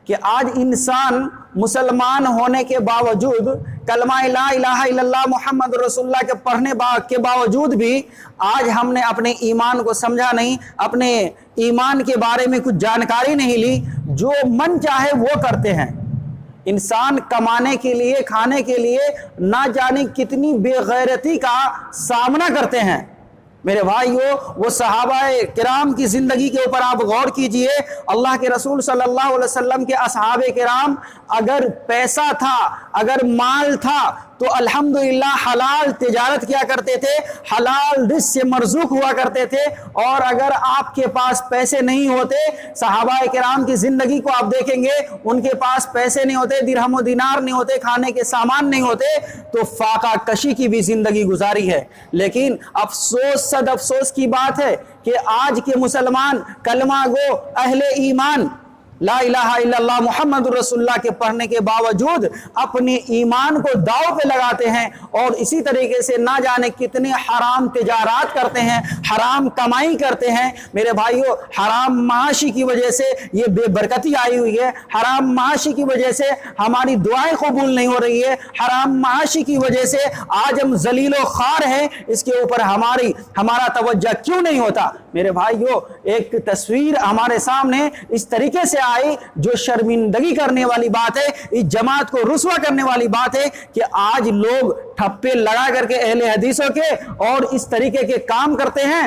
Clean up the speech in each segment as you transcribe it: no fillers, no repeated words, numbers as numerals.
کہ آج انسان مسلمان ہونے کے باوجود، کلمہ لا الہ الا اللہ محمد رسول اللہ کے پڑھنے کے باوجود بھی آج ہم نے اپنے ایمان کو سمجھا نہیں، اپنے ایمان کے بارے میں کچھ جانکاری نہیں لی، جو من چاہے وہ کرتے ہیں۔ انسان کمانے کے لیے، کھانے کے لیے نہ جانے کتنی بے غیرتی کا سامنا کرتے ہیں۔ میرے بھائیو، وہ صحابہ کرام کی زندگی کے اوپر آپ غور کیجئے۔ اللہ کے رسول صلی اللہ علیہ وسلم کے اصحاب کرام، اگر پیسہ تھا، اگر مال تھا تو الحمدللہ حلال تجارت کیا کرتے تھے، حلال رزق سے مرزوق ہوا کرتے تھے۔ اور اگر آپ کے پاس پیسے نہیں ہوتے، صحابہ کرام کی زندگی کو آپ دیکھیں گے، ان کے پاس پیسے نہیں ہوتے، درہم و دینار نہیں ہوتے، کھانے کے سامان نہیں ہوتے، تو فاقہ کشی کی بھی زندگی گزاری ہے۔ لیکن افسوس، صد افسوس کی بات ہے کہ آج کے مسلمان، کلمہ گو، اہل ایمان، لا الہ الا اللہ محمد رسول اللہ کے پڑھنے کے باوجود اپنے ایمان کو داؤ پہ لگاتے ہیں، اور اسی طریقے سے نہ جانے کتنے حرام تجارات کرتے ہیں، حرام کمائی کرتے ہیں۔ میرے بھائیو، حرام معاشی کی وجہ سے یہ بے برکتی آئی ہوئی ہے، حرام معاشی کی وجہ سے ہماری دعائیں قبول نہیں ہو رہی ہے، حرام معاشی کی وجہ سے آج ہم ذلیل و خوار ہیں۔ اس کے اوپر ہمارا توجہ کیوں نہیں ہوتا؟ میرے بھائیو، ایک تصویر ہمارے سامنے اس طریقے سے آئی جو شرمندگی کرنے والی بات ہے، اس جماعت کو رسوا کرنے والی بات ہے کہ آج لوگ ٹھپے لگا کر کے اہل حدیثوں کے اور اس طریقے کے کام کرتے ہیں،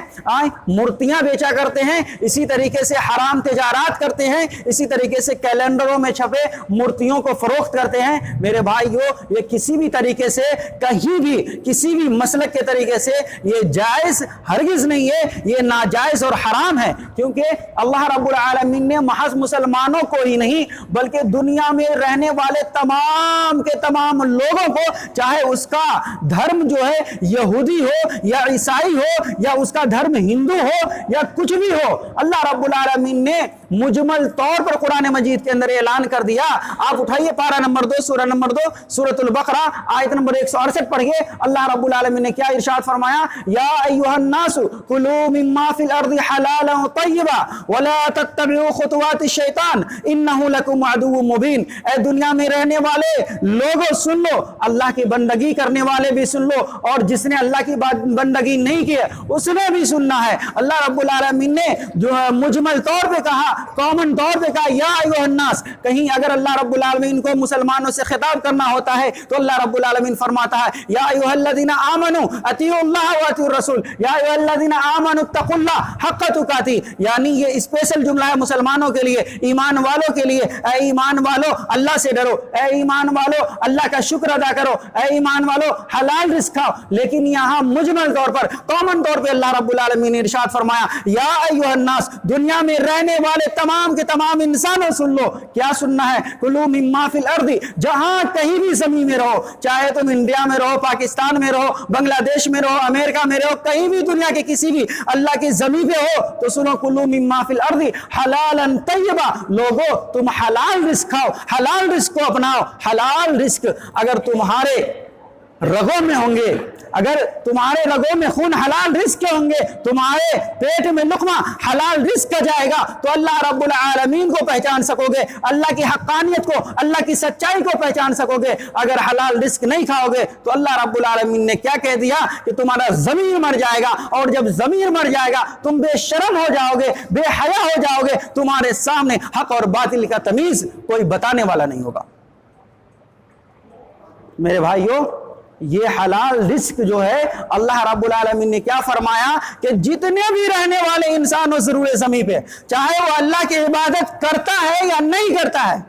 مورتیاں بیچا کرتے ہیں، اسی طریقے سے حرام تجارات کرتے ہیں، اسی طریقے سے کیلنڈروں میں چھپے مورتیوں کو فروخت کرتے ہیں۔ میرے بھائیو، یہ کسی بھی طریقے سے، کہیں بھی، کسی بھی مسلک کے طریقے سے یہ جائز ہرگز نہیں ہے، یہ ناجائز اور حرام ہے، کیونکہ اللہ رب العالمین نے محض مسلمانوں کو ہی نہیں بلکہ دنیا میں رہنے والے تمام کے تمام لوگوں کو، چاہے اس کا دھرم جو ہے یہودی ہو یا عیسائی ہو یا اس کا دھرم ہندو ہو یا کچھ بھی ہو، اللہ رب العالمین نے مجمل طور پر قرآن مجید کے اندر اعلان کر دیا۔ آپ اٹھائیے پارہ نمبر 2، سورہ نمبر 2، سورۃ البقرہ، آیت نمبر 168 پڑھیے۔ اللہ رب العالمین نے کیا ارشاد فرمایا؟ یا ایھا الناس کلوا مما فی الارض حلالا طیبا ولا تتبعوا خطوات الشیطان انہ لکم عدو مبین۔ اے دنیا میں رہنے والے لوگوں، سن لو، اللہ کی بندگی کرنے والے بھی سن لو، اور جس نے اللہ کی بندگی نہیں کی اس نے بھی سننا ہے۔ اللہ رب العالمین نے جو مجمل طور پہ کہا، کامن طور پہ کہا یا ایھا الناس۔ کہیں اگر اللہ رب العالمین کو مسلمانوں سے خطاب کرنا ہوتا ہے تو اللہ رب العالمین فرماتا ہے یا ایھا الذین آمنوا اطیعوا اللہ واطیعوا الرسول، یا ایھا الذین آمنوا اتقوا اللہ حق تقاتی، یعنی یہ اسپیشل جملہ ہے مسلمانوں کے لیے، ایمان والوں کے لیے۔ اے ایمان والو، اللہ سے ڈرو، اے ایمان والو اللہ کا شکر ادا کرو، اے ایمان والو حلال رزق کھاؤ۔ لیکن یہاں مجمل طور پر، کامن طور پہ اللہ رب العالمین نے ارشاد فرمایا یا ایھا الناس، دنیا میں رہنے والے تمام کے تمام انسانوں سن لو۔ کیا سننا ہے؟ کلوا مما فی الارض، جہاں کہیں بھی زمین میں رہو، چاہے تم انڈیا میں رہو، پاکستان میں رہو، بنگلہ دیش میں رہو، امریکہ میں رہو، کہیں بھی دنیا کے کسی بھی اللہ کی زمین پہ ہو تو سنو، کلوا مما فی الارض حلالا طیبا، لوگو تم حلال رزق کھاؤ، حلال رزق کو اپناؤ۔ حلال رزق اگر تمہارے رگوں میں ہوں گے، اگر تمہارے رگوں میں خون حلال رزق کے ہوں گے، تمہارے پیٹ میں لقمہ حلال رزق کا جائے گا تو اللہ رب العالمین کو پہچان سکو گے، اللہ کی حقانیت کو، اللہ کی سچائی کو پہچان سکو گے۔ اگر حلال رزق نہیں کھاؤ گے تو اللہ رب العالمین نے کیا کہہ دیا کہ تمہارا ضمیر مر جائے گا، اور جب ضمیر مر جائے گا تم بے شرم ہو جاؤ گے، بے حیا ہو جاؤ گے، تمہارے سامنے حق اور باطل کا تمیز کوئی بتانے والا نہیں ہوگا۔ میرے بھائیو، یہ حلال رزق جو ہے اللہ رب العالمین نے کیا فرمایا کہ جتنے بھی رہنے والے انسان ضرور زمین پہ، چاہے وہ اللہ کی عبادت کرتا ہے یا نہیں کرتا ہے،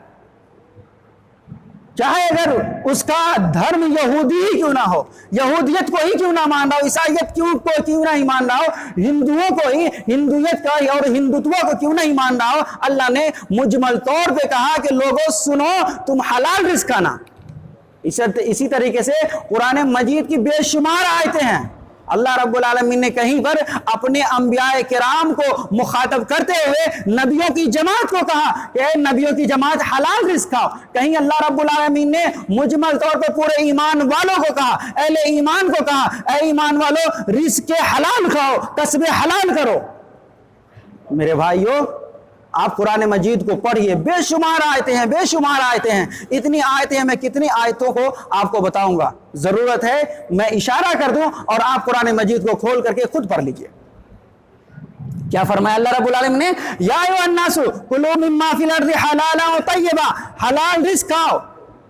چاہے اگر اس کا دھرم یہودی ہی کیوں نہ ہو، یہودیت کو ہی کیوں نہ مان رہا ہو، عیسائیت کیوں نہیں مان رہا ہو، ہندوؤں کو ہی ہندویت کا اور ہندوتوا کو کیوں نہیں مان رہا ہو، اللہ نے مجمل طور پہ کہا کہ لوگوں سنو، تم حلال رزق کھانا۔ اسی طریقے سے قرآن مجید کی بے شمار آیتیں ہیں۔ اللہ رب العالمین نے کہیں پر اپنے انبیاء کرام کو مخاطب کرتے ہوئے نبیوں کی جماعت کو کہا کہ اے نبیوں کی جماعت حلال رزق کھاؤ۔ کہیں اللہ رب العالمین نے مجمل طور پر پورے ایمان والوں کو کہا، اہل ایمان کو کہا اے ایمان والو رزق حلال کھاؤ، کسب حلال کرو۔ میرے بھائیو، آپ قرآن مجید کو پڑھیے، بے شمار آیتیں ہیں، بے شمار آیتیں ہیں، اتنی آیتیں ہیں، میں کتنی آیتوں کو آپ کو بتاؤں گا، ضرورت ہے میں اشارہ کر دوں اور آپ قرآن مجید کو کھول کر کے خود پڑھ لیجئے۔ کیا فرمایا اللہ رب العالمین نے؟ یا ایھا الناس کلوا مما فی الارض حلالا طیبا، حلال رزق کھاؤ،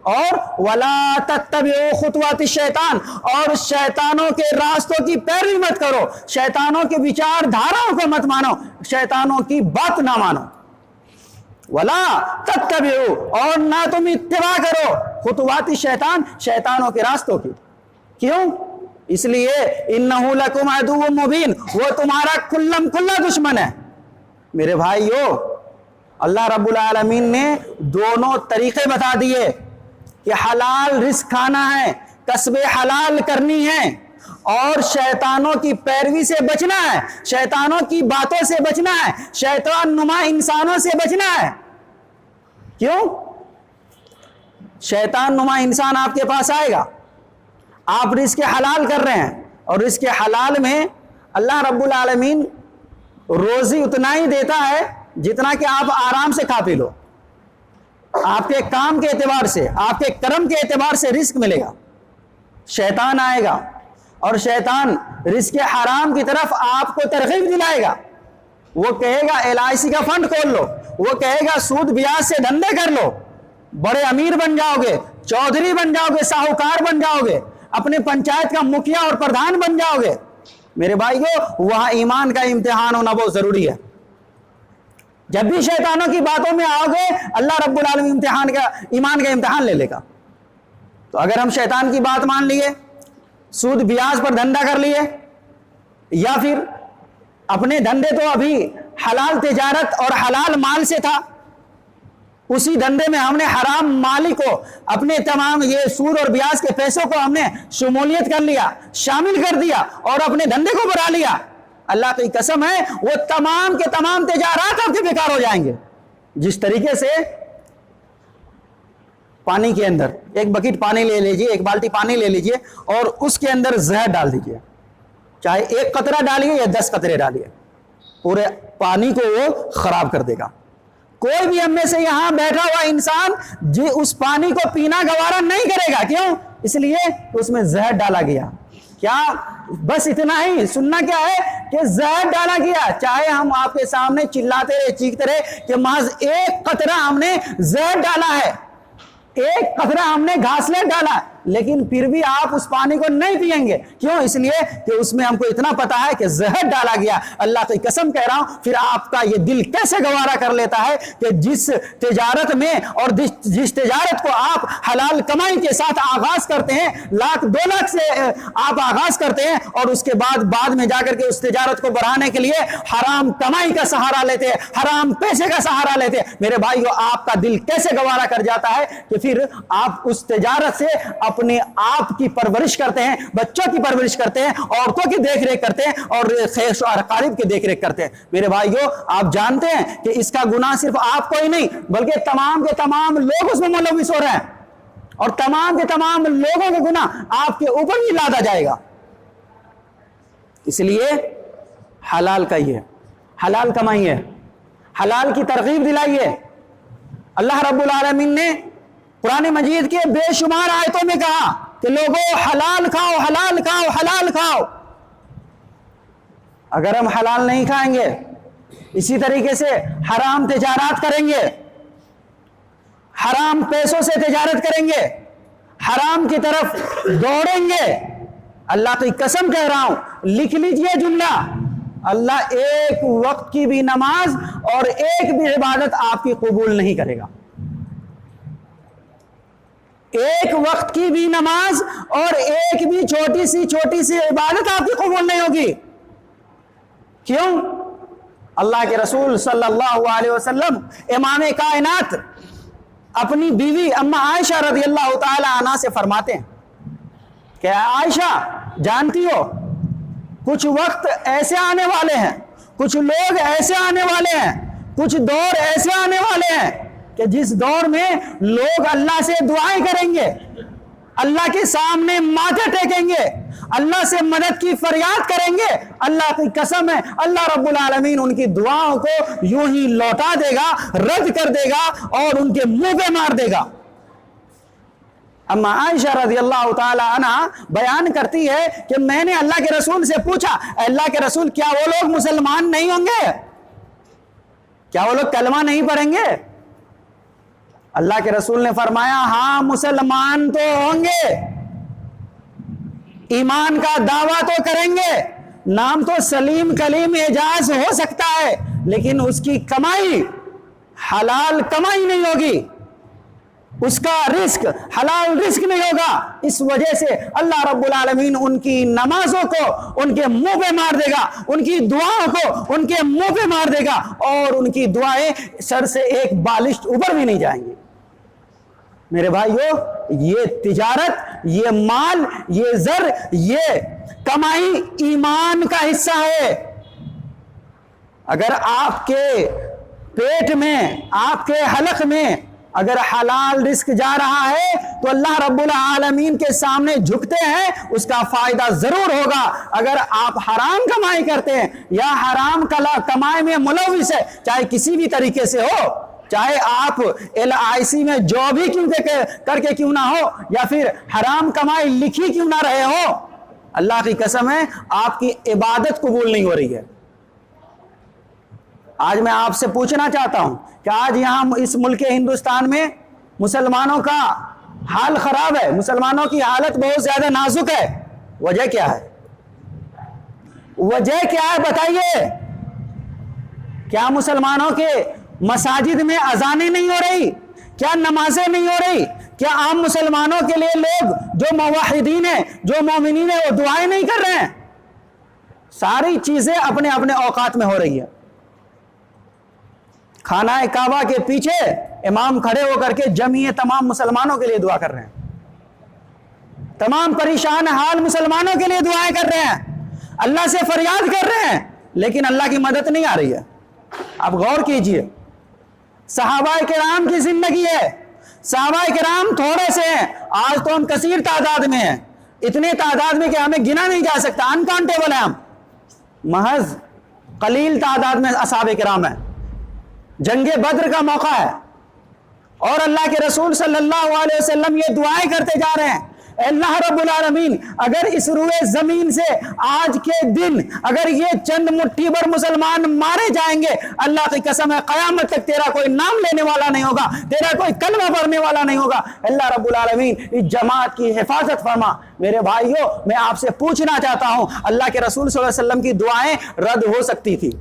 اور ولا تتبعوا خطوات الشیطان، اور شیطانوں کے راستوں کی پیروی مت کرو، شیطانوں کے وچار دھاراؤں کو مت مانو، شیطانوں کی بات نہ مانو۔ ولا تتبعوا، اور نہ تم اتباع کرو خطوات الشیطان، شیطانوں کے راستوں کی۔ کیوں؟ اس لیے انہ لکم عدو مبین، وہ تمہارا کلم کلا دشمن ہے۔ میرے بھائیو، اللہ رب العالمین نے دونوں طریقے بتا دیے کہ حلال رزق کھانا ہے، کسب حلال کرنی ہے، اور شیطانوں کی پیروی سے بچنا ہے، شیطانوں کی باتوں سے بچنا ہے، شیطان نما انسانوں سے بچنا ہے۔ کیوں؟ شیطان نما انسان آپ کے پاس آئے گا، آپ رزق حلال کر رہے ہیں، اور رزق حلال میں اللہ رب العالمین روزی اتنا ہی دیتا ہے جتنا کہ آپ آرام سے کھا پی لو، آپ کے کام کے اعتبار سے، آپ کے کرم کے اعتبار سے رزق ملے گا۔ شیطان آئے گا اور شیطان رزق حرام کی طرف آپ کو ترغیب دلائے گا، وہ کہے گا LIC کا فنڈ کھول لو، وہ کہے گا سود بیاج سے دھندے کر لو، بڑے امیر بن جاؤ گے، چودھری بن جاؤ گے، ساہوکار بن جاؤ گے، اپنے پنچایت کا مکھیا اور پردھان بن جاؤ گے۔ میرے بھائیو، وہاں ایمان کا امتحان ہونا بہت ضروری ہے۔ جب بھی شیطانوں کی باتوں میں آؤ گے، اللہ رب العالمین ایمان کا امتحان لے لے گا۔ تو اگر ہم شیطان کی بات مان لیے، سود بیاج پر دھندا کر لیے، یا پھر اپنے دھندے تو ابھی حلال تجارت اور حلال مال سے تھا، اسی دھندے میں ہم نے حرام مالی کو، اپنے تمام یہ سود اور بیاج کے پیسوں کو ہم نے شمولیت کر لیا، شامل کر دیا، اور اپنے دھندے کو بڑھا لیا، اللہ کی قسم ہے وہ تمام کے تمام تجارات آپ کے بیکار ہو جائیں گے۔ جس طریقے سے پانی کے اندر ایک بکیٹ پانی لے لیجئے، ایک بالٹی پانی لے لیجئے، اور اس کے اندر زہر ڈال دیجئے، چاہے 1 قطرہ ڈالیے یا 10 قطرے ڈالیے، پورے پانی کو وہ خراب کر دے گا۔ کوئی بھی ہم میں سے یہاں بیٹھا ہوا انسان اس پانی کو پینا گوارا نہیں کرے گا۔ کیوں؟ اس لیے اس میں زہر ڈالا گیا۔ کیا بس اتنا ہی سننا کیا ہے کہ زہر ڈالا گیا؟ چاہے ہم آپ کے سامنے چلاتے رہے، چیختے رہے کہ محض 1 قطرہ ہم نے زہر ڈالا ہے، 1 قطرہ ہم نے گھاسلیٹ ڈالا، لیکن پھر بھی آپ اس پانی کو نہیں پیئیں گے۔ کیوں؟ اس لیے کہ اس میں ہم کو اتنا پتا ہے کہ زہر ڈالا گیا۔ اللہ کی قسم کہہ رہا ہوں، پھر آپ کا یہ دل کیسے گوارا کر لیتا ہے کہ جس تجارت میں اور جس تجارت کو آپ حلال کمائی کے ساتھ آغاز کرتے ہیں، 1,00,000 2 لاکھ سے آپ آغاز کرتے ہیں، اور اس کے بعد میں جا کر کے اس تجارت کو بڑھانے کے لیے حرام کمائی کا سہارا لیتے ہیں، حرام پیسے کا سہارا لیتے ہیں۔ میرے بھائیو، آپ کا دل کیسے گوارا کر جاتا ہے کہ پھر آپ اس تجارت سے اپنے آپ کی پرورش کرتے ہیں، بچوں کی پرورش کرتے ہیں، عورتوں کی دیکھ ریکھ کرتے ہیں، اور خیش و اقارب کی دیکھ ریکھ کرتے ہیں۔ میرے بھائیو، آپ جانتے ہیں کہ اس کا گناہ صرف آپ کو ہی نہیں بلکہ تمام کے تمام لوگ اس میں ملوث ہو رہے ہیں، اور تمام کے تمام لوگوں کا گناہ آپ کے اوپر بھی لادا جائے گا۔ اس لیے حلال کھائیے، حلال کمائیے، حلال کی ترغیب دلائیے۔ اللہ رب العالمین نے قرآن مجید کے بے شمار آیتوں میں کہا کہ لوگوں حلال کھاؤ، حلال کھاؤ، حلال کھاؤ۔ اگر ہم حلال نہیں کھائیں گے، اسی طریقے سے حرام تجارات کریں گے، حرام پیسوں سے تجارت کریں گے، حرام کی طرف دوڑیں گے، اللہ کی قسم کہہ رہا ہوں، لکھ لیجئے جملہ، اللہ ایک وقت کی بھی نماز اور ایک بھی عبادت آپ کی قبول نہیں کرے گا۔ ایک وقت کی بھی نماز اور ایک بھی چھوٹی سی عبادت آپ کی قبول نہیں ہوگی۔ کیوں؟ اللہ کے رسول صلی اللہ علیہ وسلم امام کائنات اپنی بیوی اما عائشہ رضی اللہ تعالی عنہا سے فرماتے ہیں کہ عائشہ جانتی ہو کچھ وقت ایسے آنے والے ہیں، کچھ لوگ ایسے آنے والے ہیں، کچھ دور ایسے آنے والے ہیں کہ جس دور میں لوگ اللہ سے دعائیں کریں گے، اللہ کے سامنے ماتھے ٹیکیں گے، اللہ سے مدد کی فریاد کریں گے، اللہ کی قسم ہے اللہ رب العالمین ان کی دعاؤں کو یوں ہی لوٹا دے گا، رد کر دے گا اور ان کے منہ پہ مار دے گا۔ اما عائشہ رضی اللہ تعالی عنہ بیان کرتی ہے کہ میں نے اللہ کے رسول سے پوچھا، اے اللہ کے رسول کیا وہ لوگ مسلمان نہیں ہوں گے؟ کیا وہ لوگ کلمہ نہیں پڑھیں گے؟ اللہ کے رسول نے فرمایا ہاں مسلمان تو ہوں گے، ایمان کا دعویٰ تو کریں گے، نام تو سلیم کلیم اعجاز ہو سکتا ہے، لیکن اس کی کمائی حلال کمائی نہیں ہوگی، اس کا رزق حلال رزق نہیں ہوگا۔ اس وجہ سے اللہ رب العالمین ان کی نمازوں کو ان کے منہ پہ مار دے گا، ان کی دعاؤں کو ان کے منہ پہ مار دے گا، اور ان کی دعائیں سر سے ایک بالشت اوپر بھی نہیں جائیں گی۔ میرے بھائیو، یہ تجارت، یہ مال، یہ زر، یہ کمائی ایمان کا حصہ ہے۔ اگر آپ کے پیٹ میں، آپ کے حلق میں اگر حلال رزق جا رہا ہے تو اللہ رب العالمین کے سامنے جھکتے ہیں، اس کا فائدہ ضرور ہوگا۔ اگر آپ حرام کمائی کرتے ہیں یا حرام کمائی میں ملوث ہے، چاہے کسی بھی طریقے سے ہو، چاہے آپ LIC میں جاب ہی کر کے کیوں نہ ہو، یا پھر حرام کمائی لکھی کیوں نہ رہے ہو، اللہ کی قسم ہے آپ کی عبادت قبول نہیں ہو رہی ہے۔ آج میں آپ سے پوچھنا چاہتا ہوں کہ آج یہاں اس ملک ہندوستان میں مسلمانوں کا حال خراب ہے، مسلمانوں کی حالت بہت زیادہ نازک ہے۔ وجہ کیا ہے؟ وجہ کیا ہے بتائیے؟ کیا مسلمانوں کے مساجد میں اذانیں نہیں ہو رہی؟ کیا نمازیں نہیں ہو رہی؟ کیا عام مسلمانوں کے لیے لوگ جو موحدین ہیں، جو مومنین ہیں، وہ دعائیں نہیں کر رہے ہیں؟ ساری چیزیں اپنے اپنے اوقات میں ہو رہی ہے۔ خانہ کعبہ کے پیچھے امام کھڑے ہو کر کے جمعی تمام مسلمانوں کے لیے دعا کر رہے ہیں، تمام پریشان حال مسلمانوں کے لیے دعائیں کر رہے ہیں، اللہ سے فریاد کر رہے ہیں، لیکن اللہ کی مدد نہیں آ رہی ہے۔ آپ غور کیجئے، صحابہ کرام کی زندگی ہے، صحابہ کرام تھوڑے سے ہیں، آج تو ہم کثیر تعداد میں ہیں، اتنے تعداد میں کہ ہمیں گنا نہیں جا سکتا، انکاؤنٹیبل ہیں ہم، محض قلیل تعداد میں اصحاب کرام ہیں۔ جنگ بدر کا موقع ہے اور اللہ کے رسول صلی اللہ علیہ وسلم یہ دعائیں کرتے جا رہے ہیں، اے اللہ رب العالمین اگر اس روئے زمین سے آج کے دن اگر یہ چند مٹھی بھر مسلمان مارے جائیں گے، اللہ کی قسم ہے قیامت تک تیرا کوئی نام لینے والا نہیں ہوگا، تیرا کوئی کلمہ پڑھنے والا نہیں ہوگا۔ اللہ رب العالمین اس جماعت کی حفاظت فرما۔ میرے بھائیوں، میں آپ سے پوچھنا چاہتا ہوں، اللہ کے رسول صلی اللہ علیہ وسلم کی دعائیں رد ہو سکتی تھی،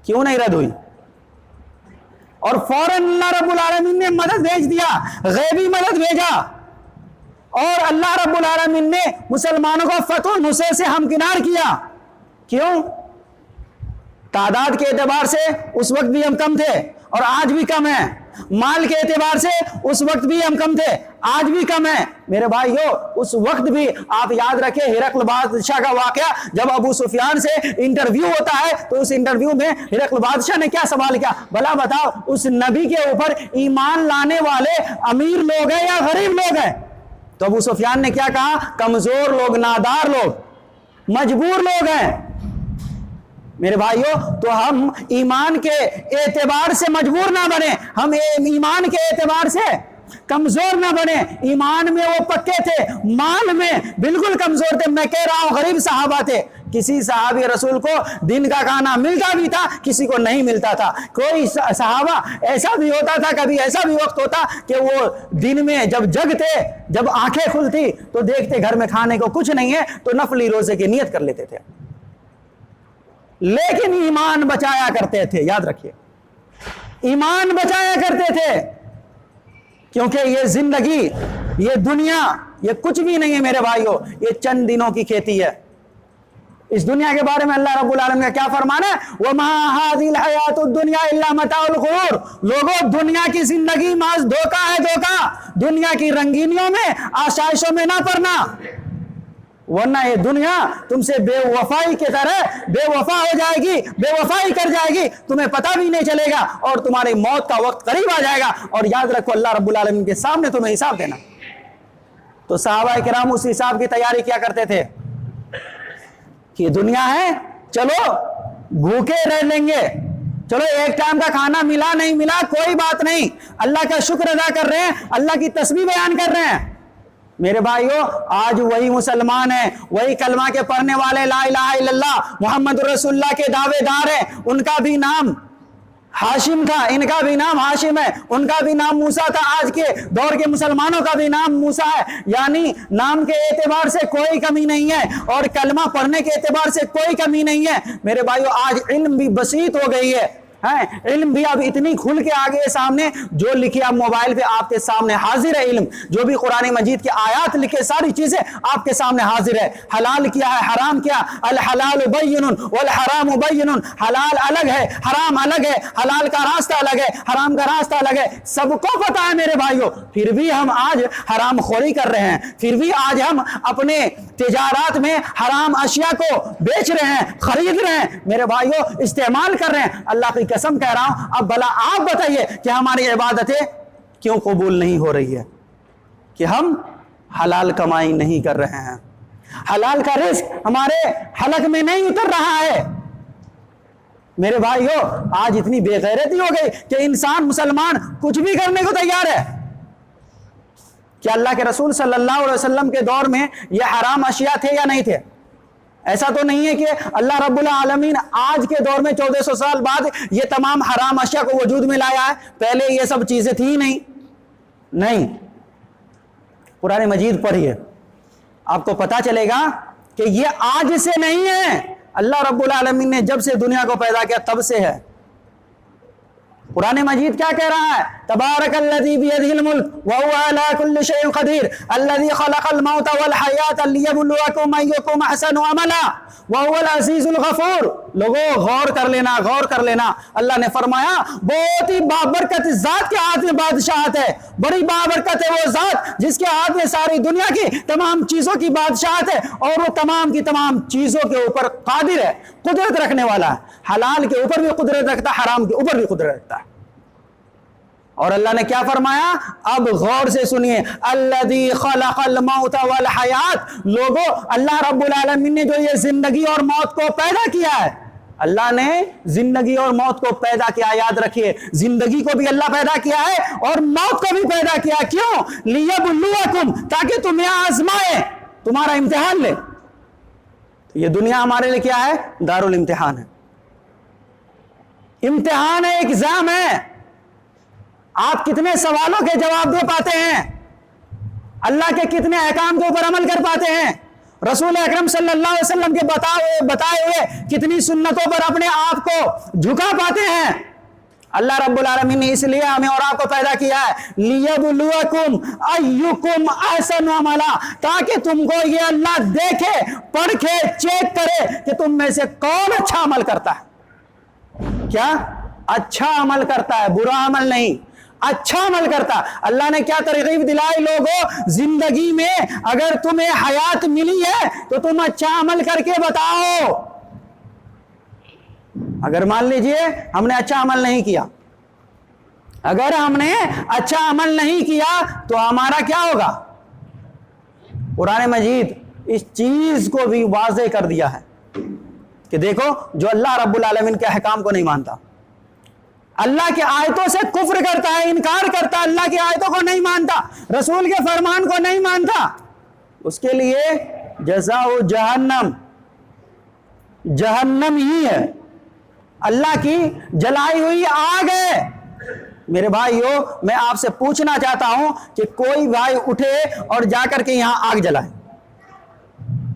کیوں نہیں رد ہوئی؟ اور فوراً اللہ رب العالمین نے مدد بھیج دیا، غیبی مدد بھیجا، اور اللہ رب العالمین نے مسلمانوں کو فتح و نصرت سے ہمکنار کیا۔ کیوں؟ تعداد کے اعتبار سے اس وقت بھی ہم کم تھے اور آج بھی کم ہیں، مال کے اعتبار سے اس وقت بھی ہم کم تھے، آج بھی کم ہیں۔ میرے بھائیو، اس وقت بھی آپ یاد رکھیں ہرقل بادشاہ کا واقعہ، جب ابو سفیان سے انٹرویو ہوتا ہے تو اس انٹرویو میں ہرقل بادشاہ نے کیا سوال کیا؟ بھلا بتاؤ اس نبی کے اوپر ایمان لانے والے امیر لوگ ہیں یا غریب لوگ ہیں؟ تو ابو سفیان نے کیا کہا؟ کمزور لوگ، نادار لوگ، مجبور لوگ ہیں۔ میرے بھائیوں، تو ہم ایمان کے اعتبار سے مجبور نہ بنے، ہم ایمان کے اعتبار سے کمزور نہ بنے۔ ایمان میں وہ پکے تھے، مال میں بالکل کمزور تھے، میں کہہ رہا ہوں غریب صحابہ تھے۔ کسی صحابی رسول کو دن کا کھانا ملتا بھی تھا، کسی کو نہیں ملتا تھا۔ کوئی صحابہ ایسا بھی ہوتا تھا، کبھی ایسا بھی وقت ہوتا کہ وہ دن میں جب جگتے، جب آنکھیں کھلتی تو دیکھتے گھر میں کھانے کو کچھ نہیں ہے، تو نفلی روزے کی نیت کر لیتے تھے، لیکن ایمان بچایا کرتے تھے۔ یاد رکھیے، ایمان بچایا کرتے تھے، کیونکہ یہ زندگی، یہ دنیا، یہ کچھ بھی نہیں ہے میرے بھائیوں، یہ چند دنوں کی کھیتی ہے۔ اس دنیا کے بارے میں اللہ رب العالمین کا کیا فرمانا ہے؟ وَمَا هَذِهِ الْحَيَاةُ الدُّنْيَا إِلَّا مَتَاعُ الْغُرُورِ۔ لوگوں، دنیا کی زندگی محض دھوکہ ہے، دھوکہ۔ دنیا کی رنگینیوں میں، آسائشوں میں نہ پڑنا، ورنہ یہ دنیا تم سے بے وفائی کی طرح بے وفا ہو جائے گی، بے وفائی کر جائے گی، تمہیں پتہ بھی نہیں چلے گا، اور تمہاری موت کا وقت قریب آ جائے گا، اور یاد رکھو اللہ رب العالمین کے سامنے تمہیں حساب دینا۔ تو صحابہ کرام اس حساب کی تیاری کیا کرتے تھے؟ کہ دنیا ہے چلو بھوکے رہ لیں گے, چلو ایک ٹائم کا کھانا ملا نہیں ملا کوئی بات نہیں, اللہ کا شکر ادا کر رہے ہیں, اللہ کی تسبیح بیان کر رہے ہیں. میرے بھائیو آج وہی مسلمان ہیں, وہی کلمہ کے پڑھنے والے, لا الہ الا اللہ محمد رسول اللہ کے دعوے دار ہیں. ان کا بھی نام ہاشم تھا, ان کا بھی نام ہاشم ہے, ان کا بھی نام موسیٰ تھا, آج کے دور کے مسلمانوں کا بھی نام موسیٰ ہے. یعنی نام کے اعتبار سے کوئی کمی نہیں ہے اور کلمہ پڑھنے کے اعتبار سے کوئی کمی نہیں ہے. میرے بھائیو آج علم بھی بسیط ہو گئی ہے, علم بھی اب اتنی کھل کے آگے سامنے, جو لکھے اب موبائل پہ آپ کے سامنے حاضر ہے علم, جو بھی قرآن مجید کی آیات لکھے ساری چیزیں آپ کے سامنے حاضر ہے. حلال کیا ہے, حرام کیا, الحلال بین والحرام بین, حلال الگ ہے, حرام الگ ہے, حلال کا راستہ الگ ہے, حرام کا راستہ الگ ہے, سب کو پتا ہے میرے بھائیو. پھر بھی ہم آج حرام خوری کر رہے ہیں, پھر بھی آج ہم اپنے تجارات میں حرام اشیاء کو بیچ رہے ہیں, خرید رہے ہیں میرے بھائیو, استعمال کر رہے ہیں. اللہ کی قسم کہہ رہا ہوں, اب بھلا آپ بتائیے کہ ہماری عبادتیں کیوں قبول نہیں ہو رہی ہے؟ کہ ہم حلال کمائی نہیں کر رہے ہیں, حلال کا رزق ہمارے حلق میں نہیں اتر رہا ہے. میرے بھائیو آج اتنی بے غیرتی ہو گئی کہ انسان مسلمان کچھ بھی کرنے کو تیار ہے. کیا اللہ کے رسول صلی اللہ علیہ وسلم کے دور میں یہ حرام اشیاء تھے یا نہیں تھے؟ ایسا تو نہیں ہے کہ اللہ رب العالمین آج کے دور میں 1400 سال بعد یہ تمام حرام اشیاء کو وجود میں لایا ہے, پہلے یہ سب چیزیں تھی نہیں. قرآن مجید پڑھیے, آپ کو پتا چلے گا کہ یہ آج سے نہیں ہے, اللہ رب العالمین نے جب سے دنیا کو پیدا کیا تب سے ہے. قرآن مجید کیا کہہ رہا ہے؟ تبارک الذی بیدہ الملک وہو علی کل شیء قدیر الذی خلق الموت والحیاۃ لیبلوکم ایکم احسن عملا وہو العزیز الغفور. لوگوں غور کر لینا, غور کر لینا. اللہ نے فرمایا بہت ہی بابرکت ذات کے ہاتھ میں بادشاہت ہے, بڑی بابرکت ہے وہ ذات جس کے ہاتھ میں ساری دنیا کی تمام چیزوں کی بادشاہت ہے, اور وہ تمام کی تمام چیزوں کے اوپر قادر ہے, قدرت رکھنے والا ہے. حلال کے اوپر بھی قدرت رکھتا ہے, حرام کے اوپر بھی قدرت رکھتا ہے. اور اللہ نے کیا فرمایا؟ اب غور سے سنیے, الذی خلق الموت والحیات. لوگوں اللہ رب العالمین نے جو یہ زندگی اور موت کو پیدا کیا ہے, اللہ نے زندگی اور موت کو پیدا کیا. یاد رکھیے زندگی کو بھی اللہ پیدا کیا ہے اور موت کو بھی پیدا کیا. کیوں؟ لیبلوکم, تاکہ تمہیں آزمائے, تمہارا امتحان لے. یہ دنیا ہمارے لیے کیا ہے؟ دارالامتحان ہے, امتحان ہے, ایگزام ہے. آپ کتنے سوالوں کے جواب دے پاتے ہیں, اللہ کے کتنے احکام کے اوپر عمل کر پاتے ہیں, رسول اکرم صلی اللہ علیہ وسلم کے بتائے ہوئے کتنی سنتوں پر اپنے آپ کو جھکا پاتے ہیں. اللہ رب العالمین نے اس لیے ہمیں اور آپ کو پیدا کیا ہے, لیبلوکم ایکم احسن عملا, تاکہ تم کو یہ اللہ دیکھے, پرکھے, چیک کرے کہ تم میں سے کون اچھا عمل کرتا ہے. کیا اچھا عمل کرتا ہے, برا عمل نہیں, اچھا عمل کرتا. اللہ نے کیا ترغیب دلائی لوگوں, زندگی میں اگر تمہیں حیات ملی ہے تو تم اچھا عمل کر کے بتاؤ. اگر مان لیجئے ہم نے اچھا عمل نہیں کیا, اگر ہم نے اچھا عمل نہیں کیا تو ہمارا کیا ہوگا؟ قرآن مجید اس چیز کو بھی واضح کر دیا ہے کہ دیکھو جو اللہ رب العالمین کے احکام کو نہیں مانتا, اللہ کی آیتوں سے کفر کرتا ہے, انکار کرتا ہے, اللہ کی آیتوں کو نہیں مانتا, رسول کے فرمان کو نہیں مانتا, اس کے لیے جزاء جہنم, جہنم ہی ہے, اللہ کی جلائی ہوئی آگ ہے. میرے بھائیو میں آپ سے پوچھنا چاہتا ہوں کہ کوئی بھائی اٹھے اور جا کر کے یہاں آگ جلائے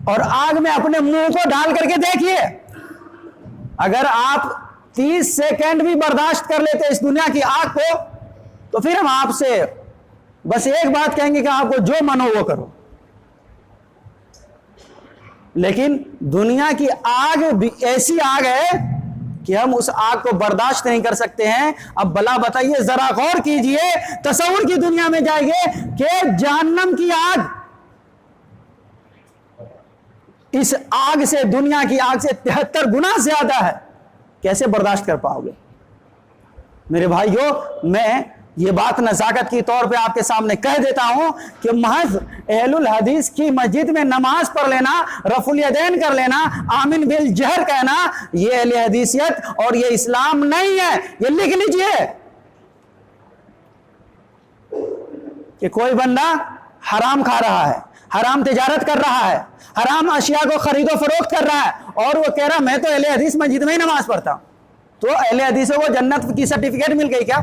اور آگ میں اپنے منہ کو ڈال کر کے دیکھیے, اگر آپ 30 سیکنڈ بھی برداشت کر لیتے اس دنیا کی آگ کو تو پھر ہم آپ سے بس ایک بات کہیں گے کہ آپ کو جو من ہو وہ کرو. لیکن دنیا کی آگ بھی ایسی آگ ہے کہ ہم اس آگ کو برداشت نہیں کر سکتے ہیں. اب بلا بتائیے, ذرا غور کیجئے, تصور کی دنیا میں جائیے کہ جہنم کی آگ اس آگ سے, دنیا کی آگ سے 73 گنا زیادہ ہے, کیسے برداشت کر پاؤ گے؟ میرے بھائیوں میں یہ بات نزاکت کی طور پہ آپ کے سامنے کہہ دیتا ہوں کہ محض اہل الحدیث کی مسجد میں نماز پڑھ لینا، رفع الیدین کر لینا، آمین بالجہر کہنا، یہ اہل حدیثیت اور یہ اسلام نہیں ہے۔ یہ لکھ لیجئے کہ کوئی بندہ حرام کھا رہا ہے، حرام تجارت کر رہا ہے، حرام اشیاء کو خرید و فروخت کر رہا ہے، اور وہ کہہ رہا میں تو اہل حدیث مسجد میں ہی نماز پڑھتا ہوں، تو اہل حدیثوں کو جنت کی سرٹیفکیٹ مل گئی کیا؟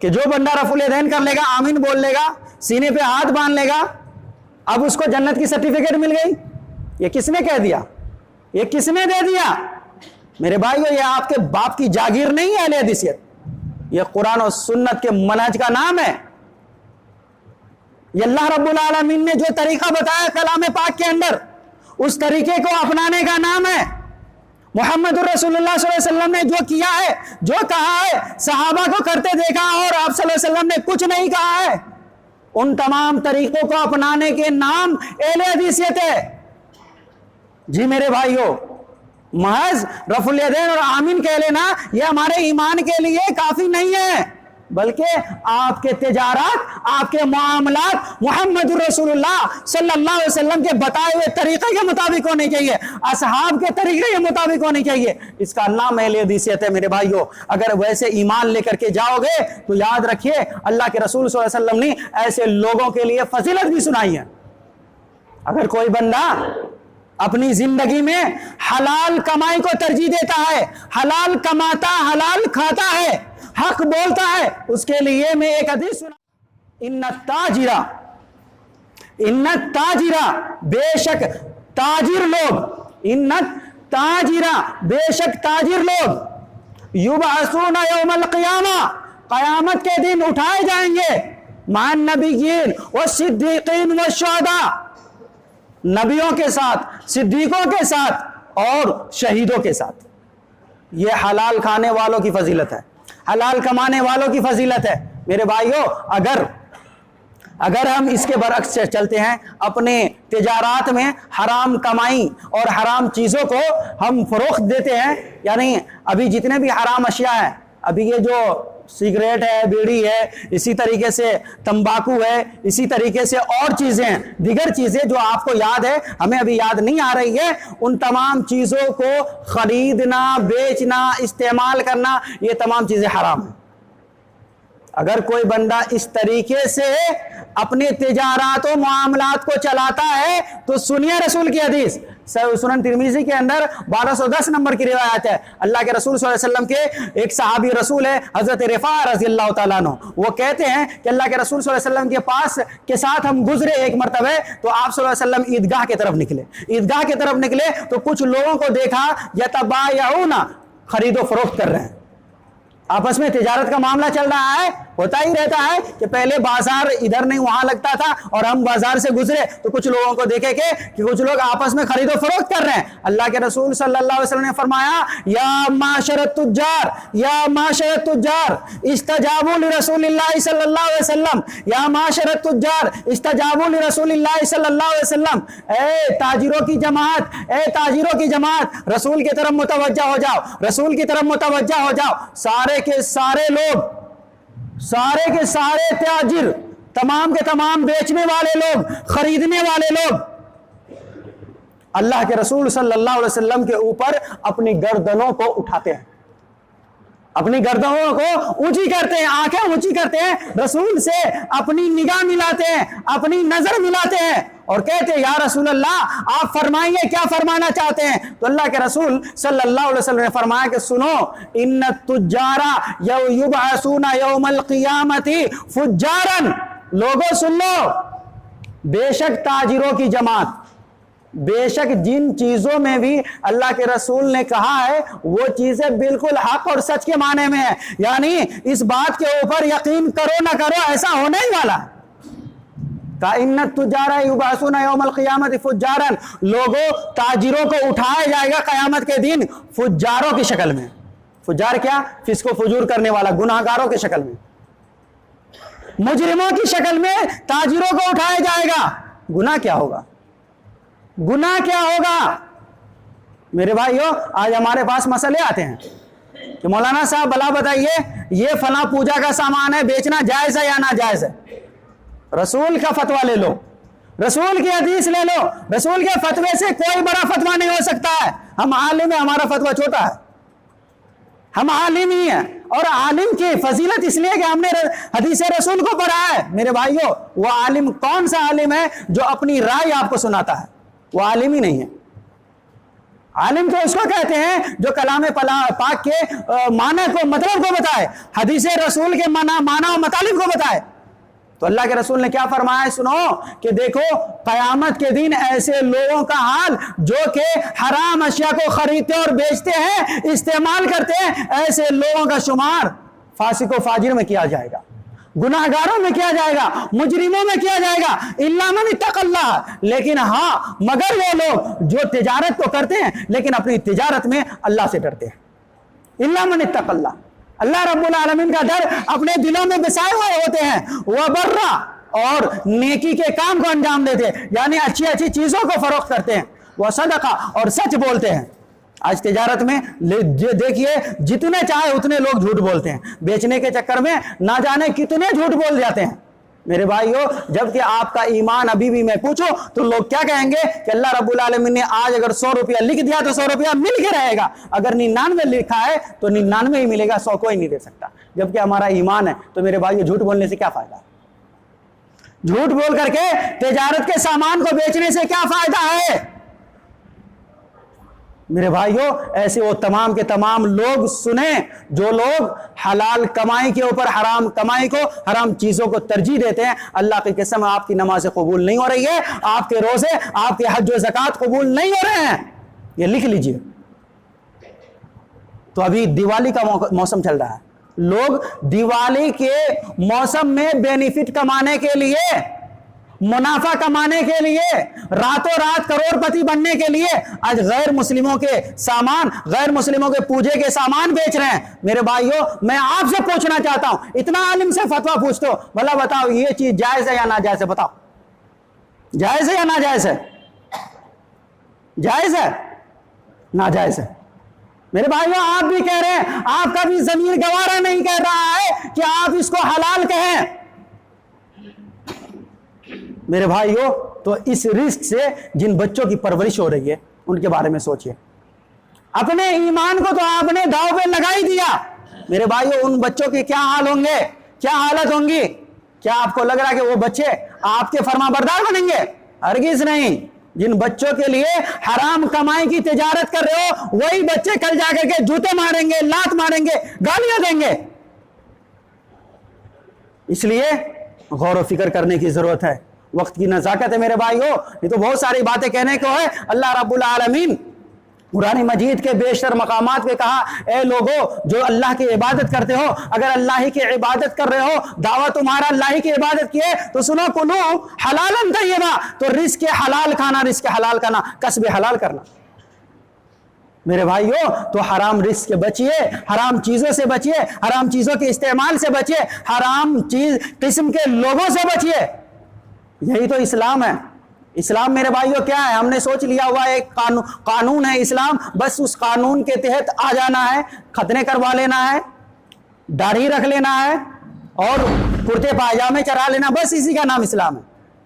کہ جو بندہ رفع الیدین کر لے گا، آمین بول لے گا، سینے پہ ہاتھ باندھ لے گا، اب اس کو جنت کی سرٹیفکیٹ مل گئی؟ یہ کس نے کہہ دیا؟ یہ کس نے دے دیا؟ میرے بھائیو، یہ آپ کے باپ کی جاگیر نہیں ہے اہل حدیثیت، یہ قرآن و سنت کے منہج کا نام ہے۔ یہ اللہ رب العالمین نے جو طریقہ بتایا کلام پاک کے اندر، اس طریقے کو اپنانے کا نام ہے۔ محمد الرسول اللہ صلی اللہ علیہ وسلم نے جو کیا ہے، جو کہا ہے، صحابہ کو کرتے دیکھا اور آپ صلی اللہ علیہ وسلم نے کچھ نہیں کہا ہے، ان تمام طریقوں کو اپنانے کے نام اہل حدیثیت ہے۔ جی میرے بھائیو، محض رفع الیدین اور آمین کہہ لینا یہ ہمارے ایمان کے لیے کافی نہیں ہے، بلکہ آپ کے تجارات، آپ کے معاملات محمد الرسول اللہ صلی اللہ علیہ وسلم کے بتائے ہوئے طریقے کے مطابق ہونے چاہیے، اصحاب کے طریقے کے مطابق ہونے چاہیے۔ اس کا نام اہل حدیثیت ہے میرے بھائیو۔ اگر ویسے ایمان لے کر کے جاؤ گے تو یاد رکھیے اللہ کے رسول صلی اللہ علیہ وسلم نے ایسے لوگوں کے لیے فضیلت بھی سنائی ہے۔ اگر کوئی بندہ اپنی زندگی میں حلال کمائی کو ترجیح دیتا ہے، حلال کماتا، حلال کھاتا ہے، حق بولتا ہے، اس کے لیے میں ایک حدیث سنا، ان التاجرہ، بے شک تاجر لوگ، بے شک تاجر لوگ، یبعثون یوم القیامہ، قیامت کے دن اٹھائے جائیں گے، مع النبیین والصدیقین والشہداء، نبیوں کے ساتھ، صدیقوں کے ساتھ اور شہیدوں کے ساتھ۔ یہ حلال کھانے والوں کی فضیلت ہے، حلال کمانے والوں کی فضیلت ہے۔ میرے بھائیو، اگر ہم اس کے برعکس سے چلتے ہیں، اپنے تجارات میں حرام کمائی اور حرام چیزوں کو ہم فروخت دیتے ہیں، یعنی ابھی جتنے بھی حرام اشیاء ہیں، ابھی یہ جو سگریٹ ہے، بیڑی ہے، اسی طریقے سے تمباکو ہے، اسی طریقے سے اور چیزیں ہیں، دیگر چیزیں جو آپ کو یاد ہے، ہمیں ابھی یاد نہیں آ رہی ہے، ان تمام چیزوں کو خریدنا، بیچنا، استعمال کرنا، یہ تمام چیزیں حرام ہیں۔ اگر کوئی بندہ اس طریقے سے اپنے تجارات و معاملات کو چلاتا ہے تو سنیے رسول کی حدیث، سنن ترمذی کے اندر 1210 نمبر کی روایت ہے۔ اللہ کے رسول صلی اللہ علیہ وسلم کے ایک صحابی رسول ہے حضرت رفاع رضی اللہ تعالیٰ عنہ، وہ کہتے ہیں کہ اللہ کے رسول صلی اللہ علیہ وسلم کے پاس کے ساتھ ہم گزرے ایک مرتبہ، تو آپ صلی اللہ علیہ وسلم عیدگاہ کی طرف نکلے تو کچھ لوگوں کو دیکھا یتبایعون، خرید و فروخت کر رہے ہیں، آپس میں تجارت کا معاملہ چل رہا ہے۔ ہوتا ہی رہتا ہے کہ پہلے بازار ادھر نہیں وہاں لگتا تھا، اور ہم بازار سے گزرے تو کچھ لوگوں کو دیکھے کہ کچھ لوگ آپس میں خرید و فروخت کر رہے ہیں۔ اللہ کے رسول صلی اللہ علیہ وسلم نے فرمایا، یا معاشر التجار استجابوا لرسول اللہ صلی اللہ علیہ وسلم، یا معاشر التجار استجابوا لرسول اللہ صلی اللہ علیہ وسلم، اے تاجروں کی جماعت، رسول کی طرف متوجہ ہو جاؤ، رسول کی طرف متوجہ ہو جاؤ۔ سارے کے سارے لوگ، سارے کے سارے تاجر، تمام کے تمام بیچنے والے لوگ، خریدنے والے لوگ اللہ کے رسول صلی اللہ علیہ وسلم کے اوپر اپنی گردنوں کو اٹھاتے ہیں، اپنی گردنوں کو اونچی کرتے ہیں، آنکھیں اونچی کرتے ہیں، رسول سے اپنی نگاہ ملاتے ہیں، اپنی نظر ملاتے ہیں اور کہتے ہیں یا رسول اللہ آپ فرمائیے کیا فرمانا چاہتے ہیں۔ تو اللہ کے رسول صلی اللہ علیہ وسلم نے فرمایا کہ سنو، ان التجار یبعثون یوم القیامت فجارا، لوگوں سن لو، بے شک تاجروں کی جماعت، بے شک جن چیزوں میں بھی اللہ کے رسول نے کہا ہے وہ چیزیں بالکل حق اور سچ کے معنی میں ہیں، یعنی اس بات کے اوپر یقین کرو نہ کرو ایسا ہونے ہی والا ہے۔ ان التجار یبعثون یوم القیامت فجارا، لوگوں تاجروں کو اٹھایا جائے گا قیامت کے دن فجاروں کی شکل میں۔ فجار کیا؟ فسق و فجور کرنے والا، گناہگاروں کی شکل میں، مجرموں کی شکل میں تاجروں کو اٹھایا جائے گا۔ گناہ کیا ہوگا؟ گناہ کیا ہوگا؟ میرے بھائیو، آج ہمارے پاس مسئلے آتے ہیں، کہ مولانا صاحب بلا بتائیے یہ فلاں پوجا کا سامان ہے، بیچنا جائز ہے یا ناجائز ہے؟ رسول کا فتویٰ لے لو، رسول کی حدیث لے لو، رسول کے فتوے سے کوئی بڑا فتویٰ نہیں ہو سکتا ہے۔ ہم عالم ہیں، ہمارا فتویٰ چھوٹا ہے، ہم عالم ہی ہیں، اور عالم کی فضیلت اس لیے کہ ہم نے حدیث رسول کو پڑھا ہے۔ میرے بھائیو، وہ عالم کون سا عالم ہے جو اپنی رائے آپ کو سناتا ہے؟ وہ عالم ہی نہیں ہے۔ عالم تو اس کو کہتے ہیں جو کلام پاک کے معنی کو، مطلب کو بتائے، حدیث رسول کے معنی و مطالب کو بتائے۔ تو اللہ کے رسول نے کیا فرمایا ہے؟ سنو کہ دیکھو قیامت کے دن ایسے لوگوں کا حال جو کہ حرام اشیاء کو خریدتے اور بیچتے ہیں، استعمال کرتے ہیں، ایسے لوگوں کا شمار فاسق و فاجر میں کیا جائے گا، گناہ گاروں میں کیا جائے گا، مجرموں میں کیا جائے گا، الا من اتقى اللہ۔ لیکن ہاں، مگر وہ لوگ جو تجارت کو کرتے ہیں لیکن اپنی تجارت میں اللہ سے ڈرتے ہیں، الا من اتقى اللہ، اللہ رب العالمین کا ڈر اپنے دلوں میں بسائے ہوئے ہوتے ہیں، وبرا، اور نیکی کے کام کو انجام دیتے ہیں، یعنی اچھی اچھی چیزوں کو فروخت کرتے ہیں، وصدقہ، اور سچ بولتے ہیں۔ آج تجارت میں دیکھیے جتنے چاہے اتنے لوگ جھوٹ بولتے ہیں، بیچنے کے چکر میں نہ جانے کتنے جھوٹ بول جاتے ہیں۔ میرے بھائیو، جبکہ آپ کا ایمان ابھی بھی میں پوچھو تو لوگ کیا کہیں گے کہ اللہ رب العالمین نے آج اگر 100 روپیہ لکھ دیا تو 100 روپیہ مل کے رہے گا، اگر 99 لکھا ہے تو 99 ہی ملے گا، 100 کوئی نہیں دے سکتا۔ جبکہ ہمارا ایمان ہے تو میرے بھائیو، جھوٹ بولنے سے کیا فائدہ؟ جھوٹ بول کر کے تجارت کے سامان کو بیچنے سے کیا فائدہ ہے؟ میرے بھائیو، ایسے وہ تمام کے تمام لوگ سنیں جو لوگ حلال کمائی کے اوپر حرام کمائی کو، حرام چیزوں کو ترجیح دیتے ہیں۔ اللہ کی قسم، آپ کی نمازیں قبول نہیں ہو رہی ہے، آپ کے روزے، آپ کے حج و زکوٰۃ قبول نہیں ہو رہے ہیں، یہ لکھ لیجئے۔ تو ابھی دیوالی کا موسم چل رہا ہے، لوگ دیوالی کے موسم میں بینیفٹ کمانے کے لیے، منافع کمانے کے لیے، راتوں رات کروڑ پتی بننے کے لیے آج غیر مسلموں کے سامان، غیر مسلموں کے پوجے کے سامان بیچ رہے ہیں۔ میرے بھائیوں، میں آپ سے پوچھنا چاہتا ہوں، اتنا عالم سے فتویٰ پوچھتے ہو، بھلا بتاؤ یہ چیز جائز ہے یا ناجائز ہے؟ بتاؤ، جائز ہے یا ناجائز ہے؟ جائز ہے؟ ناجائز ہے؟ میرے بھائیوں، آپ بھی کہہ رہے ہیں، آپ کا بھی ضمیر گوارا نہیں کہہ رہا ہے کہ آپ اس کو حلال کہیں۔ میرے بھائیوں، تو اس رزق سے جن بچوں کی پرورش ہو رہی ہے ان کے بارے میں سوچئے۔ اپنے ایمان کو تو آپ نے داؤ پہ لگا ہی دیا۔ میرے بھائیوں، ان بچوں کے کیا حال ہوں گے، کیا حالت ہوں گی؟ کیا آپ کو لگ رہا ہے کہ وہ بچے آپ کے فرما بردار بنیں گے؟ ہرگز نہیں۔ جن بچوں کے لیے حرام کمائی کی تجارت کر رہے ہو، وہی بچے کل جا کر کے جوتے ماریں گے، لات ماریں گے، گالیاں دیں گے۔ اس لیے غور و فکر کرنے کی ضرورت ہے، وقت کی نزاکت ہے میرے بھائیو۔ یہ تو بہت ساری باتیں کہنے کو ہے۔ اللہ رب العالمین قرآن مجید کے بیشتر مقامات پہ کہا، اے لوگو جو اللہ کی عبادت کرتے ہو، اگر اللہ ہی کی عبادت کر رہے ہو، دعویٰ تمہارا اللہ ہی کی عبادت کی ہے، تو سنو، کلو حلالا طیبا، تو رزق حلال کھانا، رزق حلال کھانا، کسب حلال کرنا۔ میرے بھائیو، تو حرام رزق سے بچیے، حرام چیزوں سے بچیے، حرام چیزوں کے استعمال سے بچیے، حرام چیز قسم کے لوگوں سے بچیے۔ یہی تو اسلام ہے۔ اسلام میرے بھائیوں کیا ہے؟ ہم نے سوچ لیا ہوا ایک قانون ہے اسلام، بس اس قانون کے تحت آ جانا ہے، ختنے کروا لینا ہے، داڑھی رکھ لینا ہے اور کرتے پاجامے چڑھا لینا، بس اسی کا نام اسلام ہے۔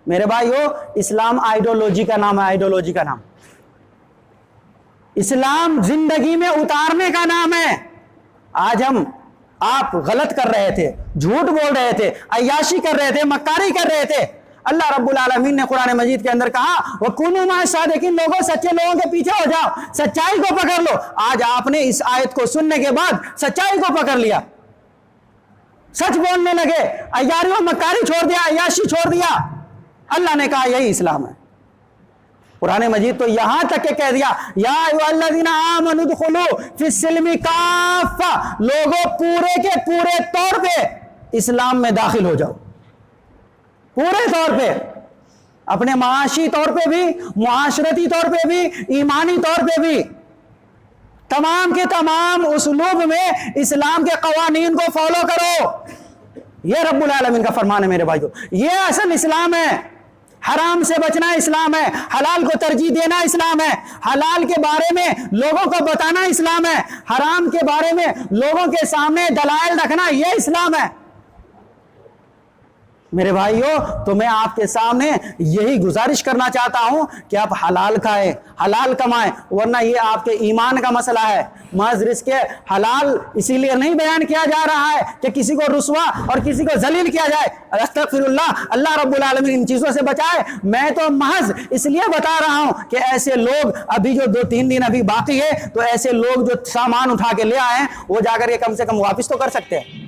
میرے بھائیوں، اسلام آئیڈیولوجی کا نام ہے، آئیڈیولوجی کا نام۔ اسلام زندگی میں اتارنے کا نام ہے۔ آج آپ غلط کر رہے تھے، جھوٹ بول رہے تھے، عیاشی کر رہے تھے، مکاری کر رہے تھے، اللہ رب العالمین نے قرآن مجید کے اندر کہا، وَكُونُوا مَعَ الصَّادِقِينَ، لوگوں سچے لوگوں کے پیچھے ہو جاؤ، سچائی کو پکڑ لو۔ آج آپ نے اس آیت کو سننے کے بعد سچائی کو پکڑ لیا، سچ بولنے لگے، عیاری و مکاری چھوڑ دیا، عیاشی چھوڑ دیا۔ اللہ نے کہا یہی اسلام ہے۔ قرآن مجید تو یہاں تک کہ کہہ دیا، یا ایھا الذین آمنوا ادخلوا فی السلم کافہ، لوگوں پورے کے پورے طور پہ اسلام میں داخل ہو جاؤ، پورے طور پہ، اپنے معاشی طور پہ بھی، معاشرتی طور پہ بھی، ایمانی طور پہ بھی، تمام کے تمام اسلوب میں اسلام کے قوانین کو فالو کرو۔ یہ رب العالمین کا فرمان ہے میرے بھائیو، یہ اصل اسلام ہے۔ حرام سے بچنا اسلام ہے، حلال کو ترجیح دینا اسلام ہے، حلال کے بارے میں لوگوں کو بتانا اسلام ہے، حرام کے بارے میں لوگوں کے سامنے دلائل رکھنا یہ اسلام ہے۔ میرے بھائیوں، تو میں آپ کے سامنے یہی گزارش کرنا چاہتا ہوں کہ آپ حلال کھائیں، حلال کمائیں، ورنہ یہ آپ کے ایمان کا مسئلہ ہے۔ محض رزق حلال اسی لیے نہیں بیان کیا جا رہا ہے کہ کسی کو رسوا اور کسی کو ذلیل کیا جائے۔ استغفر اللہ، اللہ رب العالمین ان چیزوں سے بچائے۔ میں تو محض اس لیے بتا رہا ہوں کہ ایسے لوگ ابھی جو 2-3 دن ابھی باقی ہے، تو ایسے لوگ جو سامان اٹھا کے لے آئے ہیں وہ جا کر کے کم سے کم واپس تو کر سکتے ہیں۔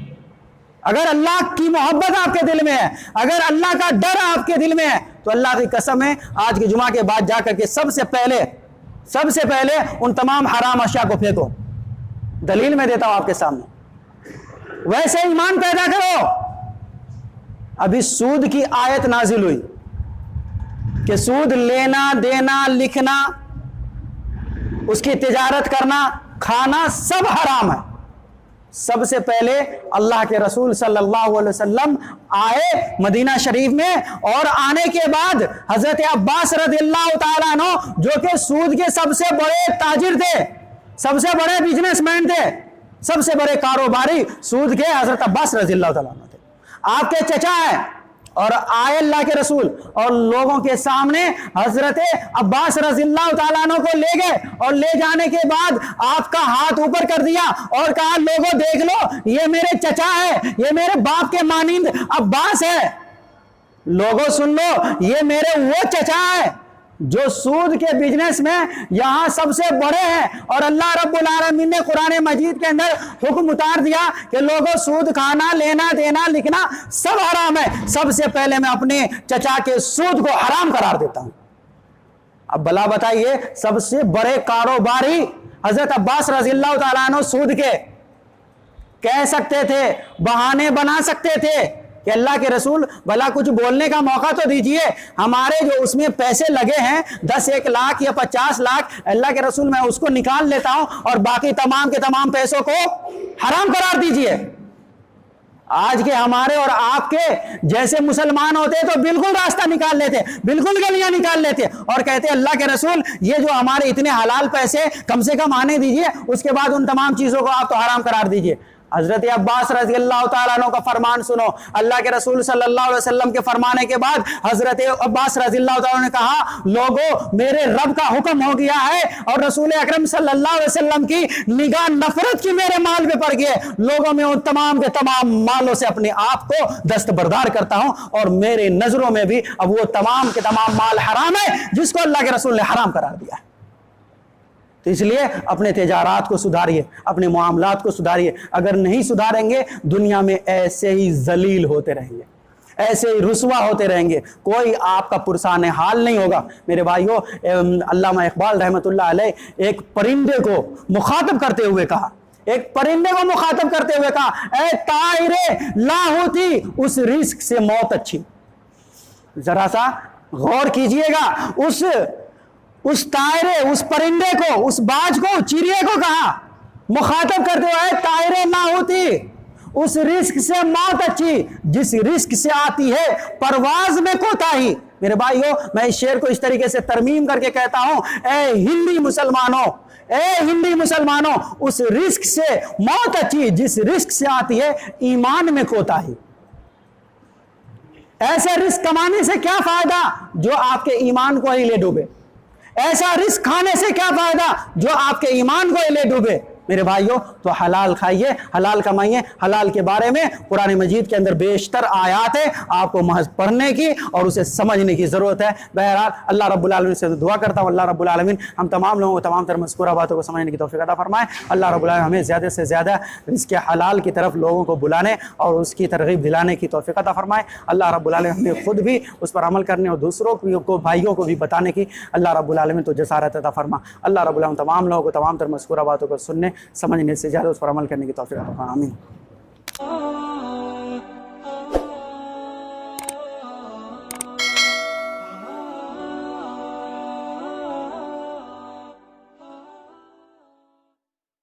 اگر اللہ کی محبت آپ کے دل میں ہے، اگر اللہ کا ڈر آپ کے دل میں ہے، تو اللہ کی قسم ہے آج کے جمعہ کے بعد جا کر کے سب سے پہلے ان تمام حرام اشیاء کو پھینکو۔ دلیل میں دیتا ہوں آپ کے سامنے، ویسے ایمان پیدا کرو۔ ابھی سود کی آیت نازل ہوئی کہ سود لینا، دینا، لکھنا، اس کی تجارت کرنا، کھانا سب حرام ہے۔ سب سے پہلے اللہ کے رسول صلی اللہ علیہ وسلم آئے مدینہ شریف میں، اور آنے کے بعد حضرت عباس رضی اللہ تعالیٰ عنہ جو کہ سود کے سب سے بڑے تاجر تھے، سب سے بڑے بزنس مین تھے، سب سے بڑے کاروباری سود کے حضرت عباس رضی اللہ تعالیٰ عنہ تھے، آپ کے چچا ہیں۔ اور آئے اللہ کے رسول اور لوگوں کے سامنے حضرت عباس رضی اللہ تعالیٰ عنہ کو لے گئے، اور لے جانے کے بعد آپ کا ہاتھ اوپر کر دیا اور کہا لوگوں دیکھ لو، یہ میرے چچا ہے، یہ میرے باپ کے مانند عباس ہے، لوگوں سن لو، یہ میرے وہ چچا ہے جو سود کے بزنس میں یہاں سب سے بڑے ہیں۔ اور اللہ رب العالمین نے قرآن مجید کے اندر حکم اتار دیا کہ لوگوں سود کھانا، لینا، دینا، لکھنا سب حرام ہے۔ سب سے پہلے میں اپنے چچا کے سود کو حرام قرار دیتا ہوں۔ اب بلا بتائیے، سب سے بڑے کاروباری حضرت عباس رضی اللہ تعالیٰ عنہ سود کے کہہ سکتے تھے، بہانے بنا سکتے تھے کہ اللہ کے رسول بھلا کچھ بولنے کا موقع تو دیجئے، ہمارے جو اس میں پیسے لگے ہیں 10-1 لاکھ یا 50 لاکھ، اللہ کے رسول میں اس کو نکال لیتا ہوں اور باقی تمام کے تمام پیسوں کو حرام قرار دیجئے۔ آج کے ہمارے اور آپ کے جیسے مسلمان ہوتے تو بالکل راستہ نکال لیتے، بالکل گلیاں نکال لیتے اور کہتے اللہ کے رسول یہ جو ہمارے اتنے حلال پیسے کم سے کم آنے دیجئے، اس کے بعد ان تمام چیزوں کو آپ تو حرام قرار دیجئے۔ حضرت عباس رضی اللہ تعالیٰ عنہ کا فرمان سنو۔ اللہ کے رسول صلی اللہ علیہ وسلم کے فرمانے کے بعد حضرت عباس رضی اللہ تعالیٰ عنہ نے کہا لوگوں میرے رب کا حکم ہو گیا ہے، اور رسول اکرم صلی اللہ علیہ وسلم کی نگاہ نفرت کی میرے مال پہ پڑ گئی ہے، لوگوں میں ان تمام کے تمام مالوں سے اپنے آپ کو دستبردار کرتا ہوں، اور میرے نظروں میں بھی اب وہ تمام کے تمام مال حرام ہے جس کو اللہ کے رسول نے حرام قرار دیا ہے۔ تو اس لیے اپنے تجارات کو سدھاریے، اپنے معاملات کو سدھاریے۔ اگر نہیں سدھاریں گے دنیا میں ایسے ہی ذلیل ہوتے رہیں گے، ایسے ہی رسوا ہوتے رہیں گے، کوئی آپ کا پرسان حال نہیں ہوگا۔ میرے بھائیوں، علامہ اقبال رحمۃ اللہ علیہ ایک پرندے کو مخاطب کرتے ہوئے کہا، ایک پرندے کو مخاطب کرتے ہوئے کہا اے طائر لاہوتی اس رزق سے موت اچھی۔ ذرا سا غور کیجئے گا، اس طائرے، اس پرندے کو، اس باز کو، چڑیا کو کہا مخاطب کرتے ہوئے طائرے نہ ہوتی اس رزق سے موت اچھی جس رزق سے آتی ہے پرواز میں کوتاہی۔ میرے بھائیو، میں اس شعر کو اس طریقے سے ترمیم کر کے کہتا ہوں، اے ہندی مسلمانوں اس رزق سے موت اچھی جس رزق سے آتی ہے ایمان میں کوتاہی۔ ایسے رزق کمانے سے کیا فائدہ جو آپ کے ایمان کو ہی لے ڈوبے، ایسا رزق کھانے سے کیا فائدہ جو آپ کے ایمان کو لے ڈوبے۔ میرے بھائیوں، تو حلال کھائیے، حلال کمائیے۔ حلال کے بارے میں قرآن مجید کے اندر بیشتر آیات ہے، آپ کو محض پڑھنے کی اور اسے سمجھنے کی ضرورت ہے۔ بہرحال اللہ رب العالمین سے دعا کرتا ہوں، اللہ رب العالمین ہم تمام لوگوں کو تمام تر مذکورہ باتوں کو سمجھنے کی توفیق عطا فرمائے۔ اللہ رب العالمین ہمیں زیادہ سے زیادہ رزق حلال کی طرف لوگوں کو بلانے اور اس کی ترغیب دلانے کی توفیق عطا فرمائے۔ اللہ رب العالمین ہمیں خود بھی اس پر عمل کرنے اور دوسروں کو، بھائیوں کو بھی بتانے کی اللہ رب العالمین تو جسارت عطا فرما۔ اللہ رب العالمین تمام لوگوں کو تمام تر مذکورہ باتوں کو سننے، سمجھنے سے زیادہ اس پر عمل کرنے کی توفیق عطا فرمائے۔ آمین۔